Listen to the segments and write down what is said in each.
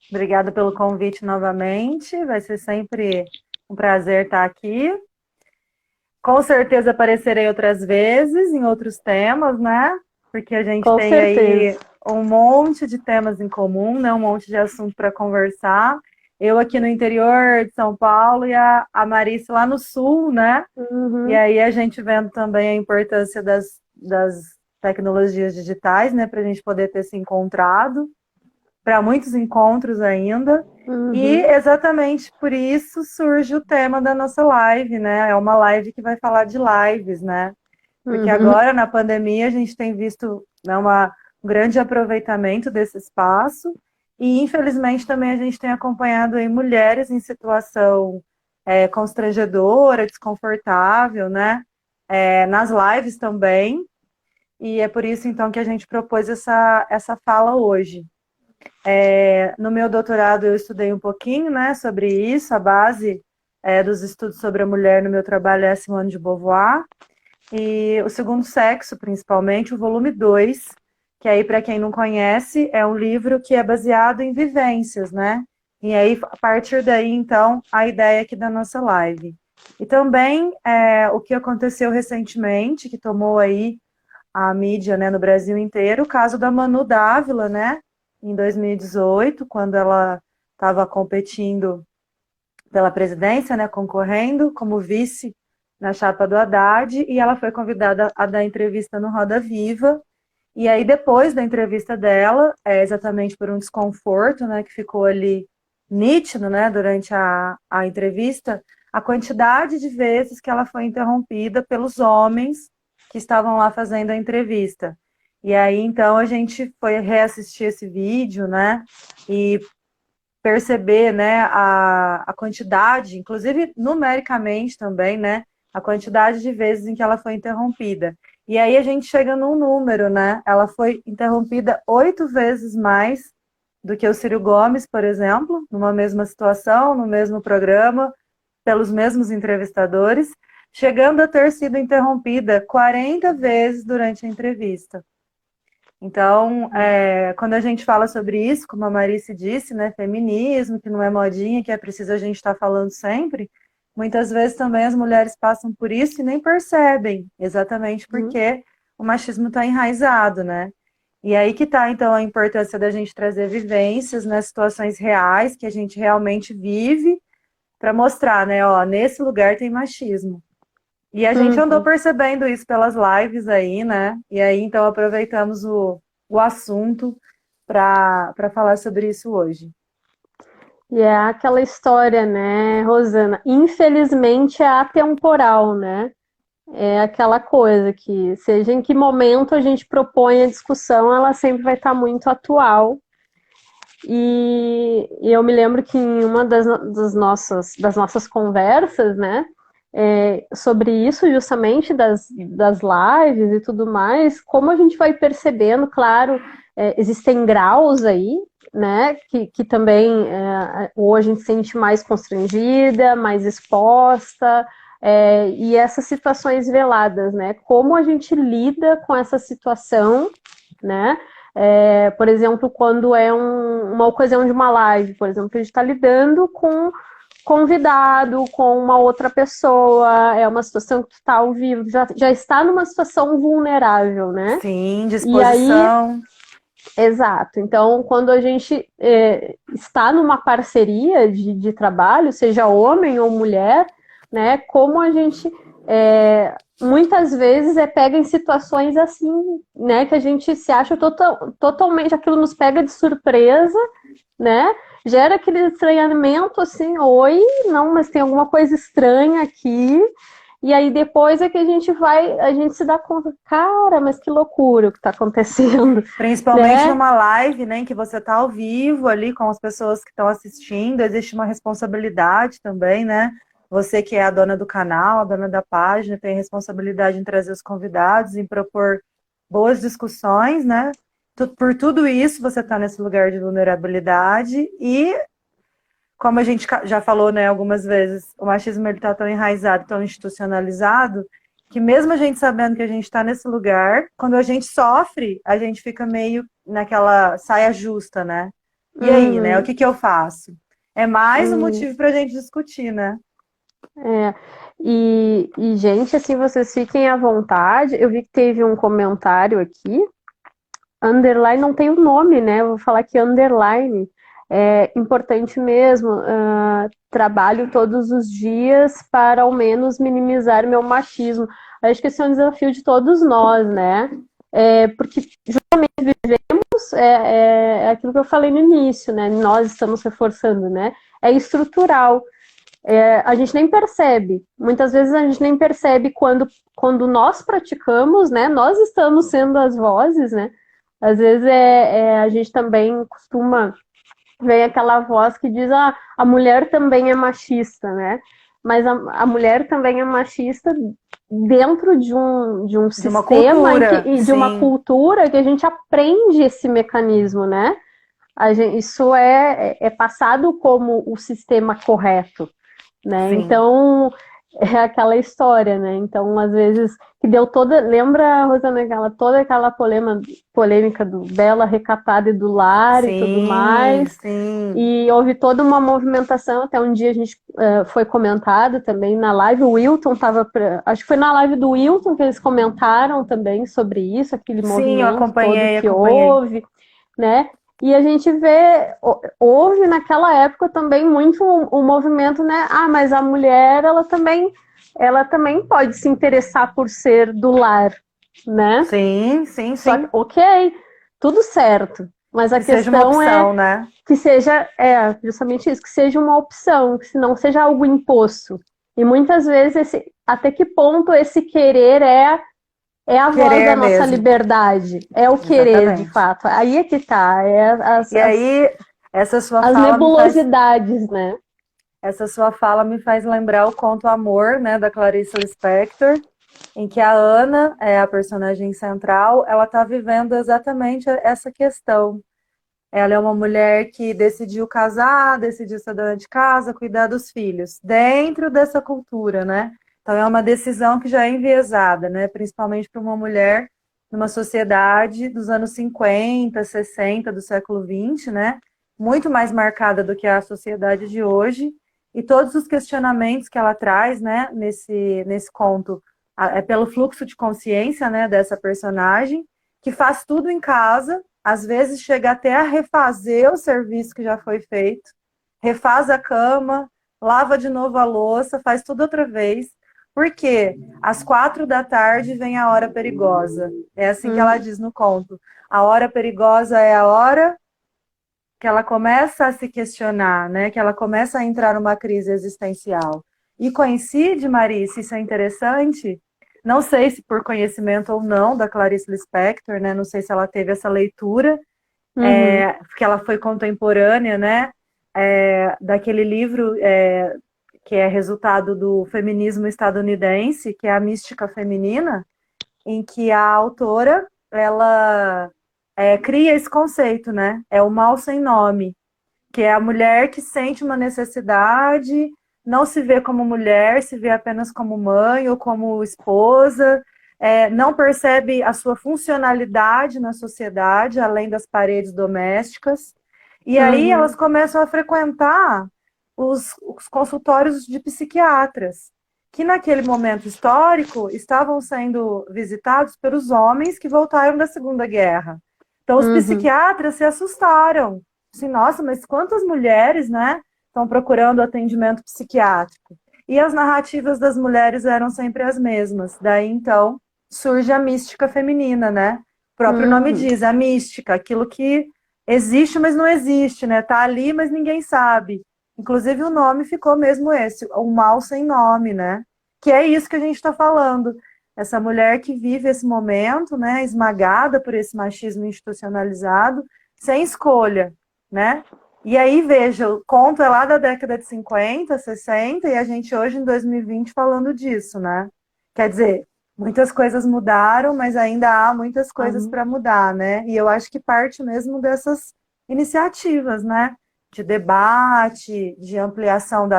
Obrigada pelo convite novamente. Vai ser sempre um prazer estar aqui. Com certeza aparecerei outras vezes em outros temas, né? Porque a gente Com tem certeza. aí um monte de temas em comum, né? Um monte de assunto para conversar. Eu aqui no interior de São Paulo e a Marice lá no sul, né? E Uhum, aí a gente vendo também a importância das tecnologias digitais, né? Para a gente poder ter se encontrado, para muitos encontros ainda. E uhum, exatamente por isso surge o tema da nossa live, né? É uma live que vai falar de lives, né? Porque uhum, agora, na pandemia, a gente tem visto, né, um grande aproveitamento desse espaço e, infelizmente, também a gente tem acompanhado aí mulheres em situação constrangedora, desconfortável, né? Nas lives também. E é por isso, então, que a gente propôs essa fala hoje. No meu doutorado eu estudei um pouquinho, né, sobre isso, a base dos estudos sobre a mulher no meu trabalho é a Simone de Beauvoir, e o segundo sexo, principalmente, o volume 2, que aí, para quem não conhece, é um livro que é baseado em vivências, né? E aí, a partir daí, então, a ideia aqui da nossa live. E também o que aconteceu recentemente, que tomou aí a mídia, né, no Brasil inteiro, o caso da Manu Dávila, né, em 2018, quando ela estava competindo pela presidência, né, concorrendo como vice na chapa do Haddad, e ela foi convidada a dar entrevista no Roda Viva. E aí, depois da entrevista dela, exatamente por um desconforto, né, que ficou ali nítido, né, durante a entrevista, a quantidade de vezes que ela foi interrompida pelos homens que estavam lá fazendo a entrevista. E aí, então, a gente foi reassistir esse vídeo, né, e perceber, né, a quantidade, inclusive numericamente também, né, a quantidade de vezes em que ela foi interrompida. E aí a gente chega num número, né? Ela foi interrompida 8 vezes mais do que o Ciro Gomes, por exemplo, numa mesma situação, no mesmo programa, pelos mesmos entrevistadores, chegando a ter sido interrompida 40 vezes durante a entrevista. Então, quando a gente fala sobre isso, como a Marice disse, né, feminismo, que não é modinha, que é preciso a gente estar falando sempre, muitas vezes também as mulheres passam por isso e nem percebem, exatamente uhum. porque o machismo está enraizado, né? E aí que está, então, a importância da gente trazer vivências, né, situações reais que a gente realmente vive, para mostrar, né, ó, nesse lugar tem machismo. E a gente andou Uhum. percebendo isso pelas lives aí, né? E aí, então, aproveitamos o assunto para falar sobre isso hoje. E é aquela história, né, Rosana? Infelizmente é atemporal, né? É aquela coisa que, seja em que momento a gente propõe a discussão, ela sempre vai estar muito atual. E eu me lembro que em uma das nossas conversas, né, sobre isso justamente das lives e tudo mais, como a gente vai percebendo, claro, existem graus aí, né, que também hoje a gente se sente mais constrangida, mais exposta, e essas situações veladas, né, como a gente lida com essa situação, né, por exemplo, quando é uma ocasião de uma live, por exemplo, que a gente está lidando com convidado, com uma outra pessoa, é uma situação que tu está ao vivo, já está numa situação vulnerável, né? Sim, E aí, disposição. exato. Então, quando a gente está numa parceria de trabalho, seja homem ou mulher, né? Como a gente muitas vezes pega em situações assim, né? Que a gente se acha totalmente, aquilo nos pega de surpresa, né? Gera aquele estranhamento assim, oi, não, mas tem alguma coisa estranha aqui. E aí depois é que a gente se dá conta, cara, mas que loucura o que está acontecendo, Principalmente né? numa live, né, em que você está ao vivo ali com as pessoas que estão assistindo, existe uma responsabilidade também, né? Você que é a dona do canal, a dona da página, tem responsabilidade em trazer os convidados, em propor boas discussões, né? Por tudo isso, você está nesse lugar de vulnerabilidade e, como a gente já falou, né, algumas vezes, o machismo ele está tão enraizado, tão institucionalizado, que mesmo a gente sabendo que a gente está nesse lugar, quando a gente sofre, a gente fica meio naquela saia justa, né? E aí, né? O Uhum. que eu faço? É mais um Uhum. motivo para a gente discutir, né? É. Gente, assim, vocês fiquem à vontade. Eu vi que teve um comentário aqui. Underline não tem o nome, né? Eu vou falar que underline é importante mesmo. Trabalho todos os dias para ao menos minimizar meu machismo. Acho que esse é um desafio de todos nós, né? Porque é aquilo que eu falei no início, né? Nós estamos reforçando, né? É estrutural. A gente nem percebe. Muitas vezes a gente nem percebe quando nós praticamos, né? Nós estamos sendo as vozes, né? Às vezes a gente também costuma ver aquela voz que diz a mulher também é machista, né? Mas a mulher também é machista dentro de um De uma sistema cultura, de uma sim, cultura que a gente aprende esse mecanismo, né? Isso é passado como o sistema correto, né? sim. Então, é aquela história, né? Então, às vezes, que deu toda. Lembra, Rosana, toda aquela polêmica do Bela recatada e do lar e tudo Sim, mais. sim. E houve toda uma movimentação, até um dia a gente foi comentado também na live, o Wilton estava, acho que foi na live do Wilton que eles comentaram também sobre isso, aquele Sim, eu movimento todo acompanhei, que acompanhei. houve, né? E a gente vê, houve naquela época também muito o movimento, né? Ah, mas a mulher, ela também pode se interessar por ser do lar, né? Sim, sim, Só que, sim. ok, tudo certo. Mas a Que seja uma questão opção, né? que seja, justamente isso, que seja uma opção, que não seja algo imposto. E muitas vezes, até que ponto esse querer é a voz da Querer nossa mesmo. liberdade, é o querer de Exatamente. fato. Aí é que tá, E aí, essa sua as fala me faz, nebulosidades, né? essa sua fala me faz lembrar o conto Amor, né, da Clarice Lispector, em que a Ana, é a personagem central, ela está vivendo exatamente essa questão. Ela é uma mulher que decidiu casar, decidiu ser dona de casa, cuidar dos filhos, dentro dessa cultura, né? Então é uma decisão que já é enviesada, né? Principalmente para uma mulher numa sociedade dos anos 50, 60 do século 20, né? Muito mais marcada do que a sociedade de hoje. E todos os questionamentos que ela traz, né, nesse conto, é pelo fluxo de consciência, né, dessa personagem, que faz tudo em casa, às vezes chega até a refazer o serviço que já foi feito, refaz a cama, lava de novo a louça, faz tudo outra vez, porque às 4 da tarde vem a hora perigosa. É assim que ela Hum, diz no conto. A hora perigosa é a hora que ela começa a se questionar, né? Que ela começa a entrar numa crise existencial. E coincide, Marice, isso é interessante. Não sei se por conhecimento ou não da Clarice Lispector, né? Não sei se ela teve essa leitura, uhum, porque ela foi contemporânea, né? Daquele livro que é resultado do feminismo estadunidense, que é a mística feminina, em que a autora ela cria esse conceito, né? É o mal sem nome, que é a mulher que sente uma necessidade, não se vê como mulher, se vê apenas como mãe ou como esposa, não percebe a sua funcionalidade na sociedade, além das paredes domésticas. E aí elas uhum, começam a frequentar os consultórios de psiquiatras, que naquele momento histórico estavam sendo visitados pelos homens que voltaram da Segunda Guerra. Então os uhum, psiquiatras se assustaram. Assim, nossa, mas quantas mulheres, né, estão procurando atendimento psiquiátrico? E as narrativas das mulheres eram sempre as mesmas. Daí, então, surge a mística feminina, né? O próprio nome uhum. diz, a mística, aquilo que existe, mas não existe, né? Tá ali, mas ninguém sabe. Inclusive, o nome ficou mesmo esse, o mal sem nome, né? Que é isso que a gente está falando. Essa mulher que vive esse momento, né, esmagada por esse machismo institucionalizado, sem escolha, né? E aí, veja, o conto é lá da década de 50, 60, e a gente hoje, em 2020, falando disso, né? Quer dizer, muitas coisas mudaram, mas ainda há muitas coisas Uhum. para mudar, né? E eu acho que parte mesmo dessas iniciativas, né? De debate, de ampliação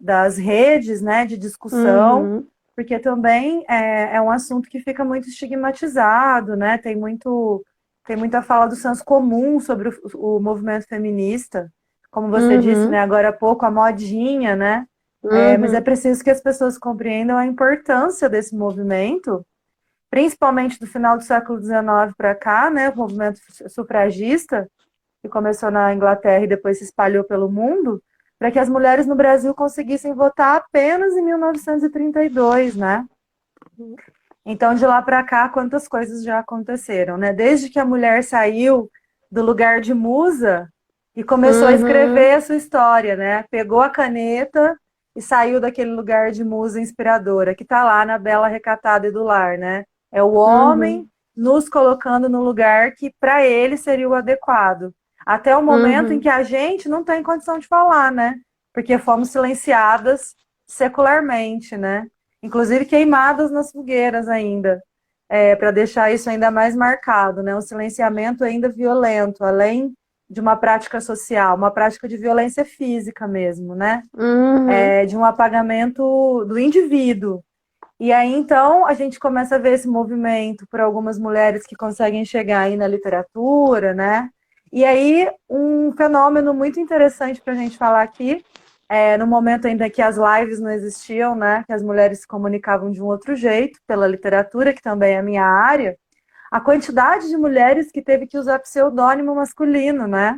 das redes, né? De discussão, Uhum. porque também é um assunto que fica muito estigmatizado, né? Tem muito. tem muita fala do senso comum sobre o movimento feminista, como você disse, Uhum, né, agora há pouco, a modinha, né? Mas é uhum, preciso que as pessoas compreendam a importância desse movimento, principalmente do final do século XIX para cá, né, o movimento sufragista, que começou na Inglaterra e depois se espalhou pelo mundo, para que as mulheres no Brasil conseguissem votar apenas em 1932, né? Então, de lá para cá, quantas coisas já aconteceram, né? Desde que a mulher saiu do lugar de musa e começou a uhum, escrever a sua história, né? Pegou a caneta e saiu daquele lugar de musa inspiradora, que está lá na Bela Recatada e do Lar, né? É o homem uhum, nos colocando no lugar que para ele seria o adequado. Até o momento em uhum, que a gente não tem condição de falar, né? Porque fomos silenciadas secularmente, né? Inclusive queimadas nas fogueiras ainda, para deixar isso ainda mais marcado, né? Um silenciamento ainda violento, além de uma prática social, uma prática de violência física mesmo, né? uhum, De um apagamento do indivíduo. E aí, então, a gente começa a ver esse movimento por algumas mulheres que conseguem chegar aí na literatura, né? E aí, um fenômeno muito interessante para a gente falar aqui, no momento ainda que as lives não existiam, né? Que as mulheres se comunicavam de um outro jeito, pela literatura, que também é a minha área, a quantidade de mulheres que teve que usar pseudônimo masculino, né?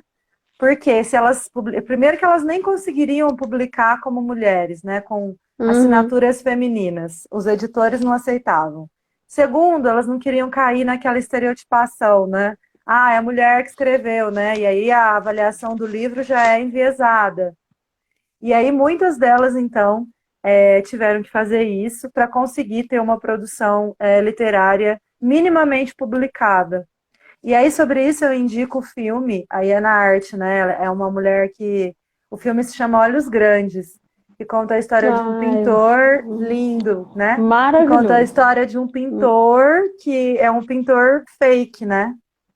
Porque se elas primeiro que elas nem conseguiriam publicar como mulheres, né, com uhum, assinaturas femininas. Os editores não aceitavam. Segundo, elas não queriam cair naquela estereotipação, né? Ah, é a mulher que escreveu, né? E aí a avaliação do livro já é enviesada. E aí muitas delas, então, tiveram que fazer isso para conseguir ter uma produção literária minimamente publicada. E aí, sobre isso, eu indico o filme, a Iana Arte, né? Ela é uma mulher que. O filme se chama Olhos Grandes, que conta a história de um ai, pintor lindo, né? Que conta a maravilhoso. história de um pintor que é um pintor fake, né?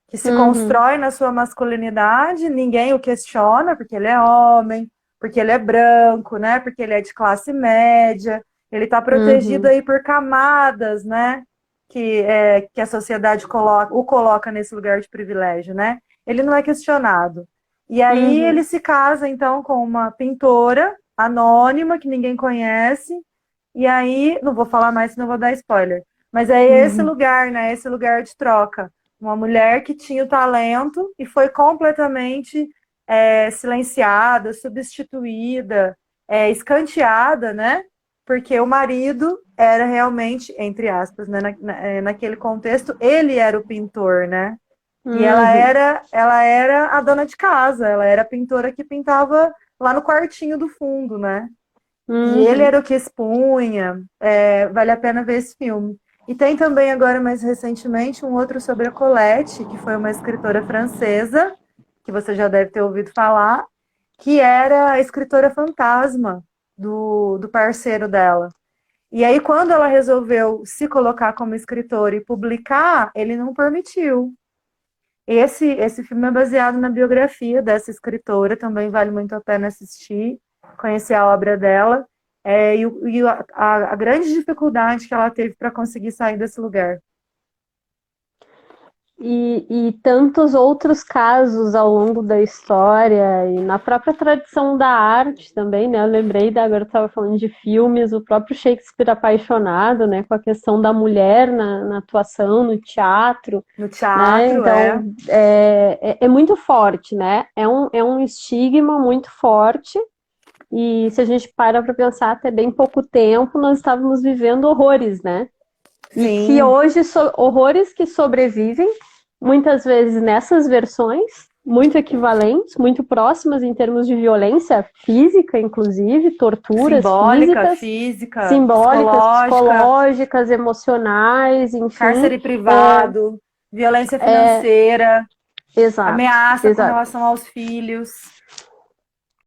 Que se Uhum, constrói na sua masculinidade, ninguém o questiona, porque ele é homem, porque ele é branco, né? Porque ele é de classe média, ele está protegido uhum, aí por camadas, né? Que a sociedade o coloca nesse lugar de privilégio, né? Ele não é questionado. E aí ele uhum, se casa, então, com uma pintora anônima, que ninguém conhece, e aí, não vou falar mais, senão vou dar spoiler, mas é esse uhum, lugar, né? Esse lugar de troca. Uma mulher que tinha o talento e foi completamente silenciada, substituída, escanteada, né? Porque o marido era realmente, entre aspas, né, naquele contexto, ele era o pintor, né? E uhum, ela era a dona de casa, ela era a pintora que pintava lá no quartinho do fundo, né? E ele uhum. era o que expunha. Vale a pena ver esse filme. E tem também agora, mais recentemente, um outro sobre a Colette, que foi uma escritora francesa, que você já deve ter ouvido falar, que era a escritora fantasma do parceiro dela. E aí, quando ela resolveu se colocar como escritora e publicar, ele não permitiu. Esse filme é baseado na biografia dessa escritora, também vale muito a pena assistir, conhecer a obra dela, a grande dificuldade que ela teve para conseguir sair desse lugar. E tantos outros casos ao longo da história e na própria tradição da arte também, né? Eu lembrei da agora estava falando de filmes, o próprio Shakespeare apaixonado, né? Com a questão da mulher na atuação, no teatro, No né? teatro, Então é muito forte, né? É um estigma muito forte. E se a gente para pensar, até bem pouco tempo nós estávamos vivendo horrores, né? E que sim, hoje horrores que sobrevivem, muitas vezes nessas versões, muito equivalentes, muito próximas em termos de violência física, inclusive, torturas simbólica, físicas, física, simbólicas, psicológica, psicológicas, emocionais, enfim. cárcere privado, violência financeira, Exato, ameaça com exato. relação aos filhos.